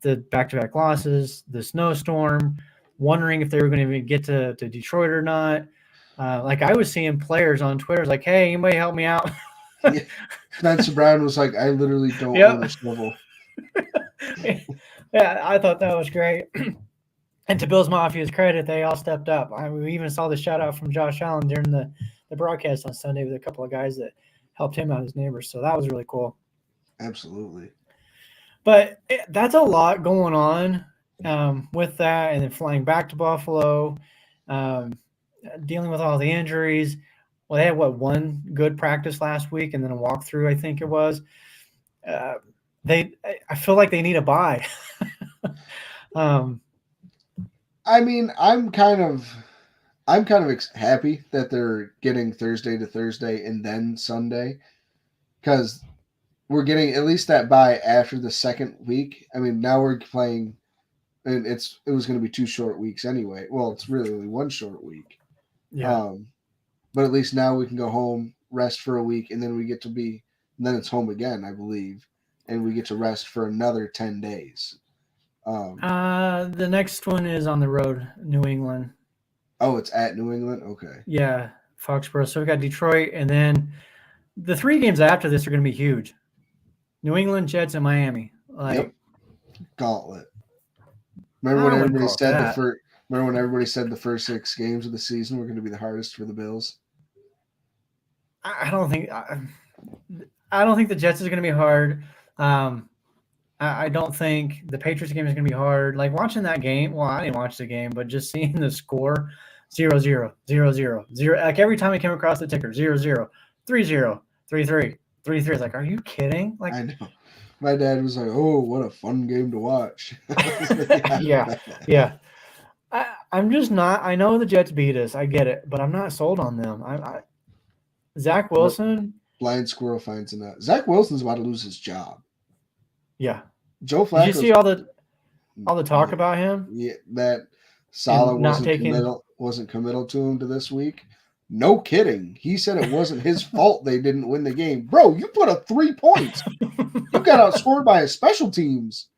the back-to-back losses, the snowstorm, wondering if they were going to even get to Detroit or not. Like I was seeing players on Twitter like, "Hey, anybody help me out?" Yeah. Spencer Brown was like, "I literally don't own a shovel." Yeah, I thought that was great. And to Bills Mafia's credit, they all stepped up. We even saw the shout out from Josh Allen during the broadcast on Sunday with a couple of guys that helped him out, his neighbors. So that was really cool. Absolutely. But that's a lot going on with that, and then flying back to Buffalo, dealing with all the injuries. Well, they had one good practice last week, and then a walkthrough, I think it was. I feel like they need a bye. I mean, I'm kind of happy that they're getting Thursday to Thursday and then Sunday, because we're getting at least that bye after the second week. I mean, now we're playing, and it was going to be 2 short weeks anyway. Well, it's really only 1 short week. Yeah. But at least now we can go home, rest for a week, and then then it's home again, I believe, and we get to rest for another 10 days. The next one is on the road, New England. Oh, it's at New England? Okay. Yeah, Foxborough. So we got Detroit, and then the 3 games after this are going to be huge. New England, Jets, and Miami. Yep. Gauntlet. Remember when everybody said the first 6 games of the season were going to be the hardest for the Bills? I don't think the Jets is going to be hard. I don't think the Patriots game is going to be hard. Like watching that game, well, I didn't watch the game, but just seeing the score 0-0, 0-0, 0. Like every time we came across the ticker, 0-0, 3-0, 3-3, 3-3. It's like, are you kidding? Like I know. My dad was like, "Oh, what a fun game to watch." Yeah. I'm just not. I know the Jets beat us. I get it, but I'm not sold on them. Zach Wilson. Blind squirrel finds a nut. Zach Wilson's about to lose his job. Yeah. Joe Flacco. Did you see all the talk about him? Yeah, that Saleh wasn't committal to him to this week. No kidding. He said it wasn't his fault they didn't win the game. Bro, you put up 3 points. You got outscored by his special teams.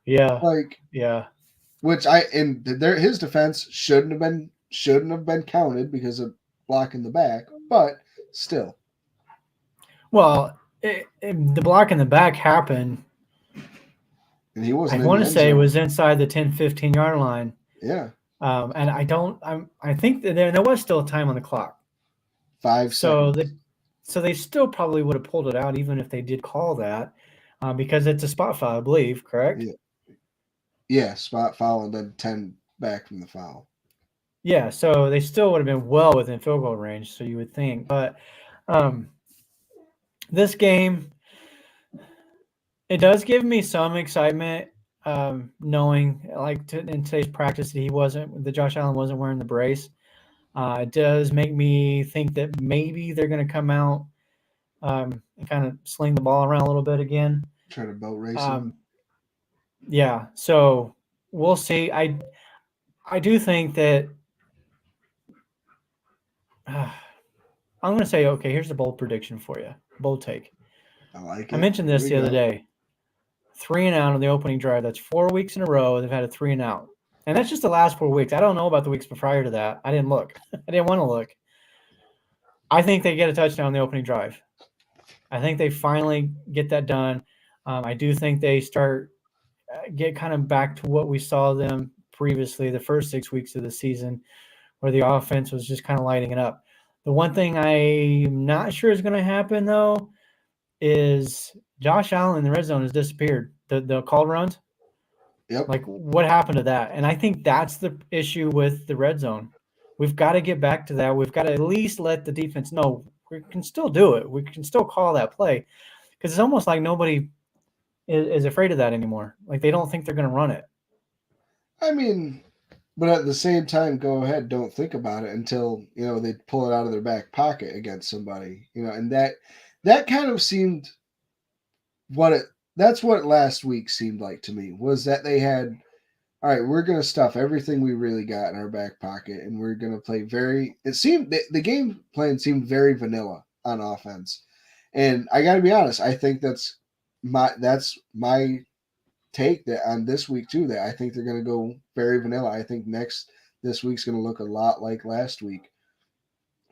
Yeah. Yeah. Which his defense shouldn't have been counted because of blocking the back, but still. Well, the block in the back happened. And he wasn't. I want to say it was inside the 10-15 yard line. Yeah. And I think that there was still time on the clock. 5 seconds. So they still probably would have pulled it out even if they did call that, because it's a spot foul, I believe, correct? Yeah, spot foul and then 10 back from the foul. Yeah, so they still would have been well within field goal range, so you would think. But um, this game, it does give me some excitement, knowing like in today's practice that Josh Allen wasn't wearing the brace. It does make me think that maybe they're going to come out and kind of sling the ball around a little bit again. Try to boat race him. Um, yeah, so we'll see. I do think that I'm going to say, okay, here's a bold prediction for you, bold take. I like I it. mentioned Here this we the other go. day. 3-and-out on the opening drive. That's 4 weeks in a row they've had a 3-and-out. And that's just the last 4 weeks. I don't know about the weeks prior to that. I didn't look. I didn't want to look. I think they get a touchdown on the opening drive. I think they finally get that done. I do think they start get kind of back to what we saw them previously, the first 6 weeks of the season, where the offense was just kind of lighting it up. The one thing I'm not sure is going to happen, though, is Josh Allen in the red zone has disappeared. The called runs. Yep. Like, what happened to that? And I think that's the issue with the red zone. We've got to get back to that. We've got to at least let the defense know we can still do it. We can still call that play, because it's almost like nobody is afraid of that anymore. Like, they don't think they're going to run it. I mean, but at the same time, go ahead, don't think about it until, they pull it out of their back pocket against somebody, and that kind of seemed that's what last week seemed like to me, was that they had, all right, we're going to stuff everything we really got in our back pocket, and we're going to play it seemed, the game plan seemed very vanilla on offense. And I got to be honest, I think that's my take that on this week too, that I think they're going to go very vanilla. I think this week's going to look a lot like last week.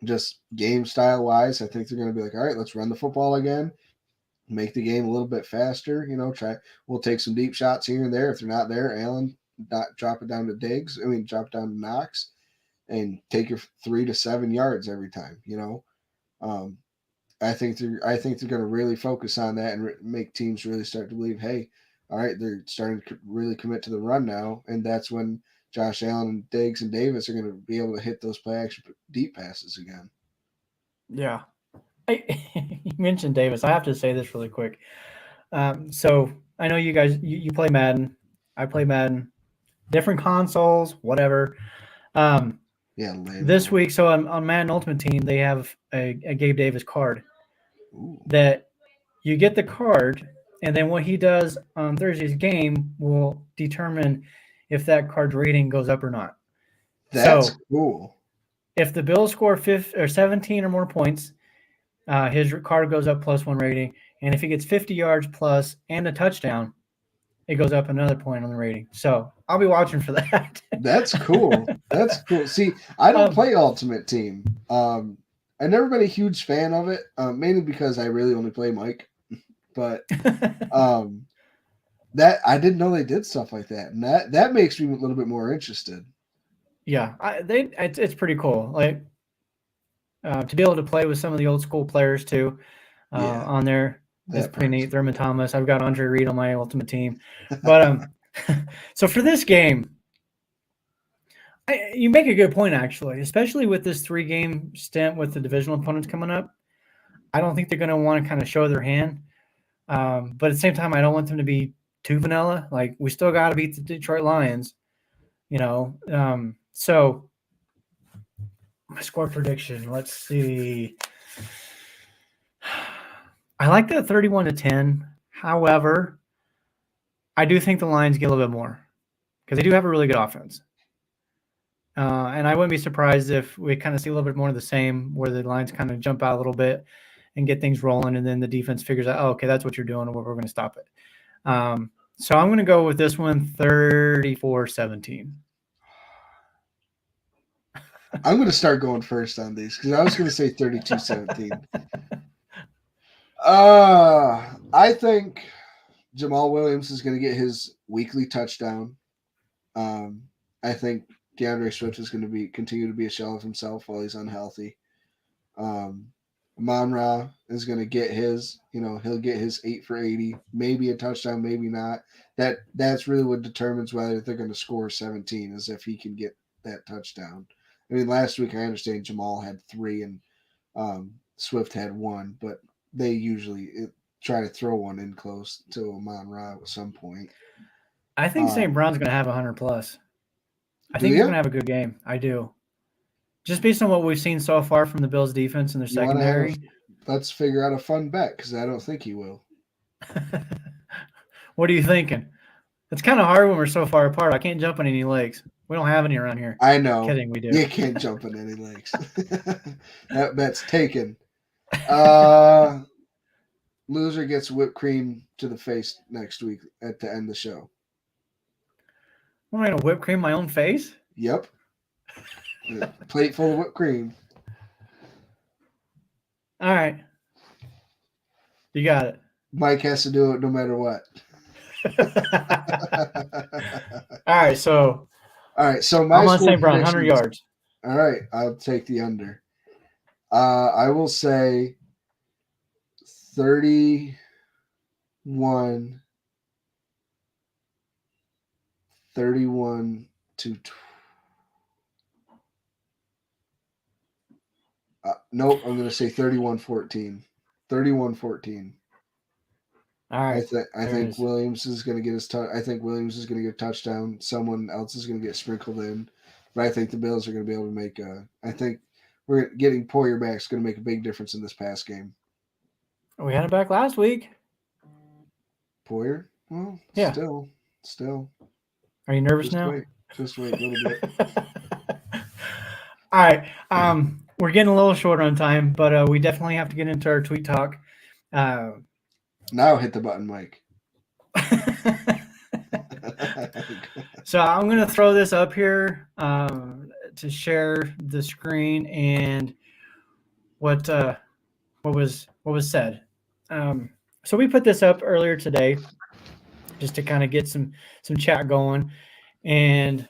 Just game style wise, I think they're going to be like, all right, let's run the football again, make the game a little bit faster. We'll take some deep shots here and there. If they're not there, Allen, not drop it down to Diggs. Drop it down to Knox, and take your 3 to 7 yards every time. Um, I think they're going to really focus on that and make teams really start to believe, hey, all right, they're starting to really commit to the run now, and that's when Josh Allen and Diggs and Davis are going to be able to hit those play action deep passes again. Yeah. You mentioned Davis. I have to say this really quick. So I know you guys, you play Madden. I play Madden. Different consoles, whatever. This week, so on Madden Ultimate Team, they have a Gabe Davis card. Ooh. That you get the card, and then what he does on Thursday's game will determine if that card's rating goes up or not. That's cool. If the Bills score 17 or more points, his card goes up +1 rating, and if he gets 50 yards plus and a touchdown, it goes up another point on the rating. So I'll be watching for that. That's cool. That's cool. See, I don't play Ultimate Team. I've never been a huge fan of it, mainly because I really only play Mike. But that I didn't know they did stuff like that, and that makes me a little bit more interested. Yeah, it's pretty cool. Like to be able to play with some of the old school players too on there. That's pretty neat. Thurman Thomas. I've got Andre Reed on my Ultimate Team. But so for this game, you make a good point, actually, especially with this 3-game stint with the divisional opponents coming up. I don't think they're going to want to kind of show their hand. But at the same time, I don't want them to be too vanilla. Like, we still got to beat the Detroit Lions, So my score prediction, let's see. I like that 31-10. However, I do think the Lions get a little bit more because they do have a really good offense. And I wouldn't be surprised if we kind of see a little bit more of the same, where the Lions kind of jump out a little bit and get things rolling, and then the defense figures out, oh, okay, that's what you're doing, and we're going to stop it. So I'm going to go with this one, 34-17. I'm going to start going first on these because I was going to say 32-17. I think Jamal Williams is going to get his weekly touchdown. I think DeAndre Swift is going to continue to be a shell of himself while he's unhealthy. Amon-Ra is going to get his, he'll get his 8 for 80, maybe a touchdown, maybe not. That's really what determines whether they're going to score 17, is if he can get that touchdown. I mean, last week I understand Jamal had 3 and Swift had 1, but they usually try to throw one in close to Amon-Ra at some point. I think St. Brown's going to have 100 plus. I think he's going to have a good game. I do. Just based on what we've seen so far from the Bills' defense and their secondary. Let's figure out a fun bet because I don't think he will. What are you thinking? It's kind of hard when we're so far apart. I can't jump on any lakes. We don't have any around here. I know. Kidding, we do. You can't jump on any lakes. That bet's taken. Loser gets whipped cream to the face next week at the end of the show. Am I going to whipped cream my own face? Yep. Plate full of whipped cream. All right. You got it. Mike has to do it no matter what. All right, so my I'm on St. Brown, 100 yards. All right, I'll take the under. I will say 31 to nope, I'm going to say 31-14. 31-14. All right. I think Williams is going to get his I think Williams is going to get a touchdown. Someone else is going to get sprinkled in. But I think the Bills are going to be able to make I think we're getting Poyer back is going to make a big difference in this pass game. We had him back last week. Poyer? Well, yeah. Still. Are you nervous now? Just wait a little bit. All right. We're getting a little short on time, but we definitely have to get into our tweet talk. Now hit the button, Mike. So I'm going to throw this up here to share the screen and what was said. So we put this up earlier today just to kind of get some chat going. And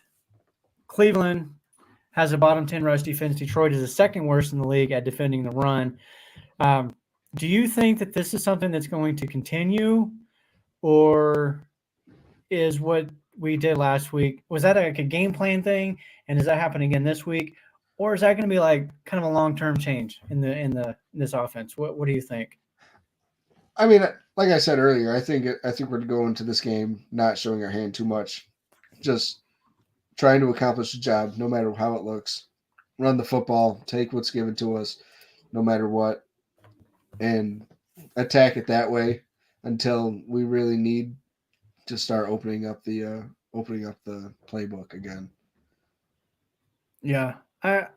Cleveland has a bottom 10 rush defense. Detroit is the second worst in the league at defending the run. Do you think that this is something that's going to continue, or is what we did last week, was that like a game plan thing, and does that happen again this week, or is that going to be like kind of a long-term change in this offense? What do you think? I mean, like I said earlier, I think we're going into this game not showing our hand too much, just trying to accomplish the job, no matter how it looks. Run the football, take what's given to us, no matter what, and attack it that way until we really need to start opening up the playbook again. Yeah, I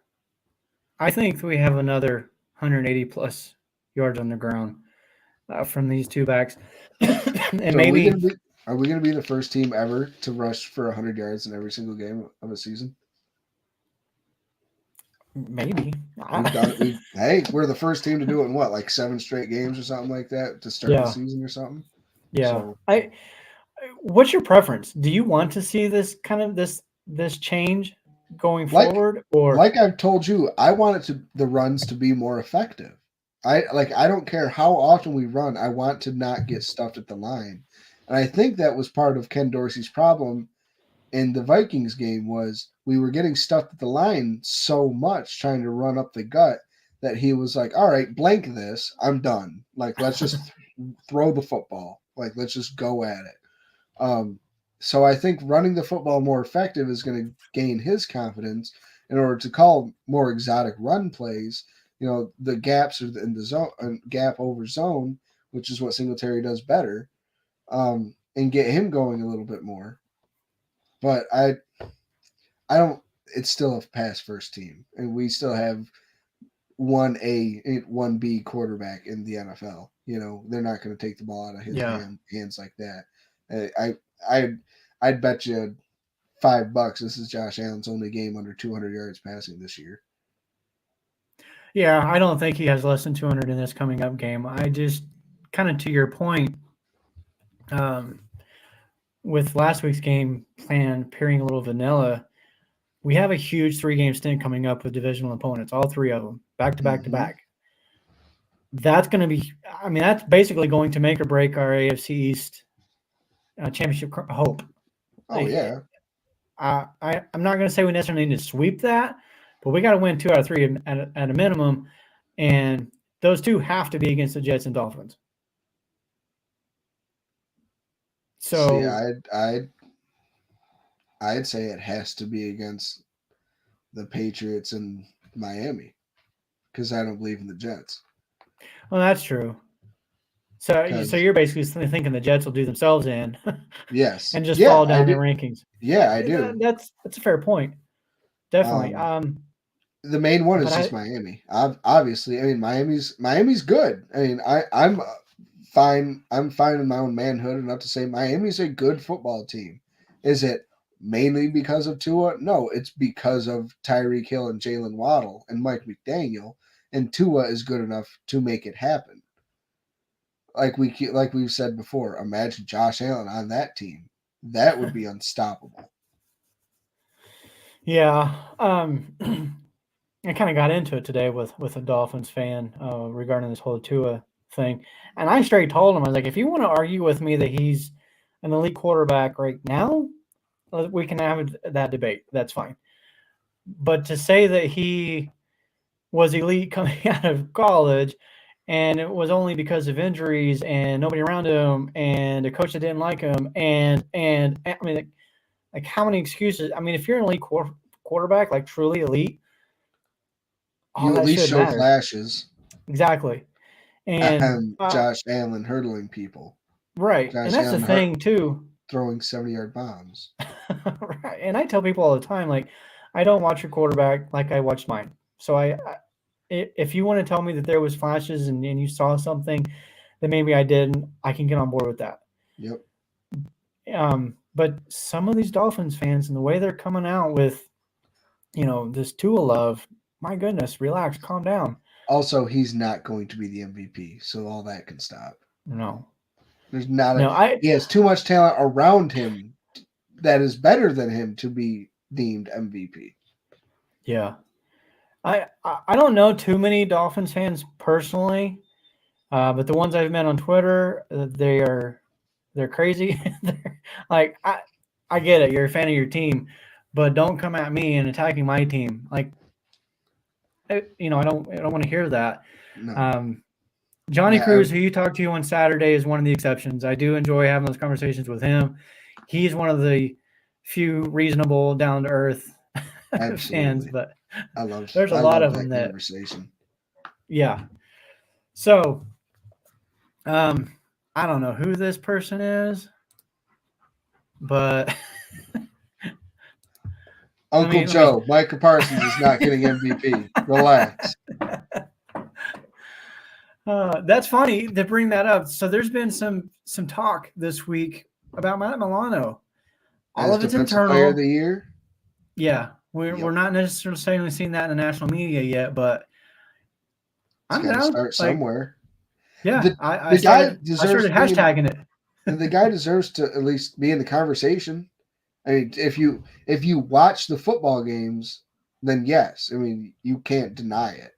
think we have another 180 plus yards on the ground from these two backs, and so maybe. Are we going to be the first team ever to rush for 100 yards in every single game of a season? Maybe. Hey, we're the first team to do it in what, like 7 straight games or something like that to start the season or something? Yeah. So, what's your preference? Do you want to see this kind of this change going forward, or like I've told you, I want the runs to be more effective. I don't care how often we run. I want to not get stuffed at the line. And I think that was part of Ken Dorsey's problem in the Vikings game was we were getting stuffed at the line so much trying to run up the gut that he was like, all right, blank this. I'm done. Like, let's just throw the football. Like, let's just go at it. So I think running the football more effective is going to gain his confidence in order to call more exotic run plays. You know, the gaps are in the zone, gap over zone, which is what Singletary does better. And get him going a little bit more. But I don't. It's still a pass first team, and we still have 1A, 1B quarterback in the NFL. You know, they're not going to take the ball out of his hands like that. I'd bet you $5 this is Josh Allen's only game under 200 yards passing this year. Yeah, I don't think he has less than 200 in this coming up game. I just kind of to your point. With last week's game plan appearing a little vanilla, we have a huge 3-game stint coming up with divisional opponents, all 3 of them, back to back to back. That's going to be, I mean, that's basically going to make or break our AFC East championship hope. Oh, yeah. I'm not going to say we necessarily need to sweep that, but we got to win 2 out of 3 at a minimum, and those 2 have to be against the Jets and Dolphins. So see, I'd say it has to be against the Patriots and Miami because I don't believe in the Jets. well, that's true. So you're basically thinking the Jets will do themselves in, yes, and just fall down the rankings. Yeah, I do. That's a fair point. Definitely. The main one is just Miami. Obviously, I mean Miami's good. I mean I'm fine. I'm fine in my own manhood enough to say Miami's a good football team. Is it mainly because of Tua? No, it's because of Tyreek Hill and Jalen Waddle and Mike McDaniel, and Tua is good enough to make it happen. Like we've said before, imagine Josh Allen on that team. That would be unstoppable. Yeah. I kind of got into it today with a Dolphins fan regarding this whole Tua thing. And I straight told him, I was like, if you want to argue with me that he's an elite quarterback right now, we can have that debate. That's fine. But to say that he was elite coming out of college and it was only because of injuries and nobody around him and a coach that didn't like him and I mean, like how many excuses? I mean, if you're an elite quarterback, like truly elite, you at least show flashes. Exactly. And Josh Allen hurdling people. Right. Josh and that's Allen the thing, too. Throwing 70-yard bombs. Right. And I tell people all the time, like, I don't watch your quarterback like I watched mine. So if you want to tell me that there was flashes and you saw something that maybe I didn't, I can get on board with that. Yep. But some of these Dolphins fans and the way they're coming out with, this Tua love, my goodness, relax, calm down. Also, he's not going to be the MVP, so all that can stop. No. There's not he has too much talent around him that is better than him to be deemed MVP. Yeah. I don't know too many Dolphins fans personally, but the ones I've met on Twitter, they're crazy. They're, like I get it, you're a fan of your team, but don't come at me and attacking my team. Like, I don't want to hear that. No. Johnny Cruz, who you talked to on Saturday, is one of the exceptions. I do enjoy having those conversations with him. He's one of the few reasonable, down to earth fans, but there's a lot of them that conversation. Yeah. So, I don't know who this person is, but Uncle Joe, Micah Parsons is not getting MVP. Relax. That's funny to bring that up. So there's been some talk this week about Matt Milano. All of it's internal. Player of the year? Yeah. We're not necessarily seeing that in the national media yet, but I'm down. Start somewhere. Yeah, I started hashtagging it. The guy deserves to at least be in the conversation. I mean, if you watch the football games, then yes. I mean, you can't deny it.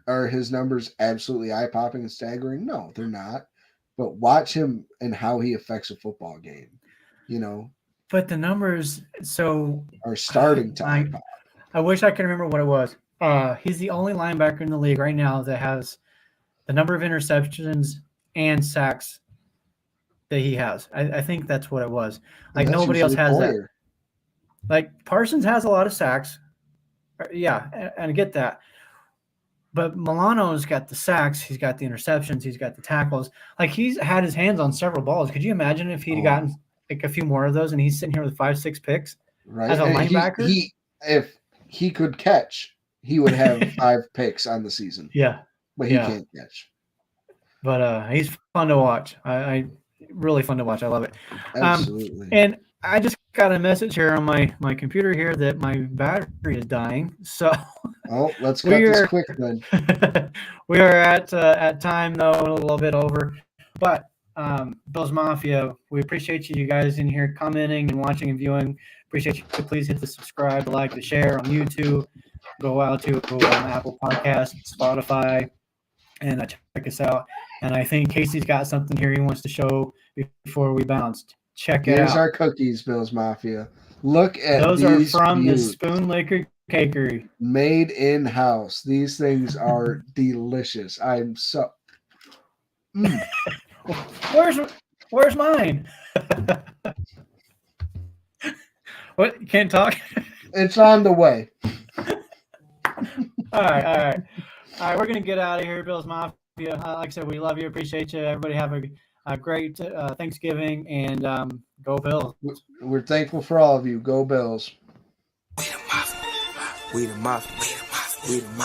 Are his numbers absolutely eye-popping and staggering? No, they're not. But watch him and how he affects a football game. But the numbers are starting to eye-pop. I wish I could remember what it was. He's the only linebacker in the league right now that has the number of interceptions and sacks that he has. I think that's what it was. Like nobody else has that. Like Parsons has a lot of sacks. Yeah, and I get that. But Milano's got the sacks, he's got the interceptions, he's got the tackles. Like he's had his hands on several balls. Could you imagine if he'd gotten like a few more of those and he's sitting here with 5-6 picks as a linebacker? If he could catch, he would have 5 picks on the season. Yeah. But he can't catch. But he's fun to watch. I really fun to watch. I love it. Absolutely. And I just got a message here on my computer here that my battery is dying. So let's cut this quick then. We are at time though, a little bit over. But Bills Mafia, we appreciate you guys in here commenting and watching and viewing. Appreciate you. Please hit the subscribe, the like, the share on YouTube. Go out to Apple Podcasts, Spotify, and check us out. And I think Casey's got something here he wants to show before we bounce. Check it out. Here's our cookies, Bills Mafia. Look at those these are from the views. Spoon Liquor Cakery. Made in house. These things are delicious. I'm so. Where's mine? What? You can't talk? It's on the way. All right. We're gonna get out of here, Bills Mafia. Like I said, we love you, appreciate you. Everybody have a great Thanksgiving, and go Bills. We're thankful for all of you. Go Bills. We the mafia. We the mafia. We the mafia. We the mafia.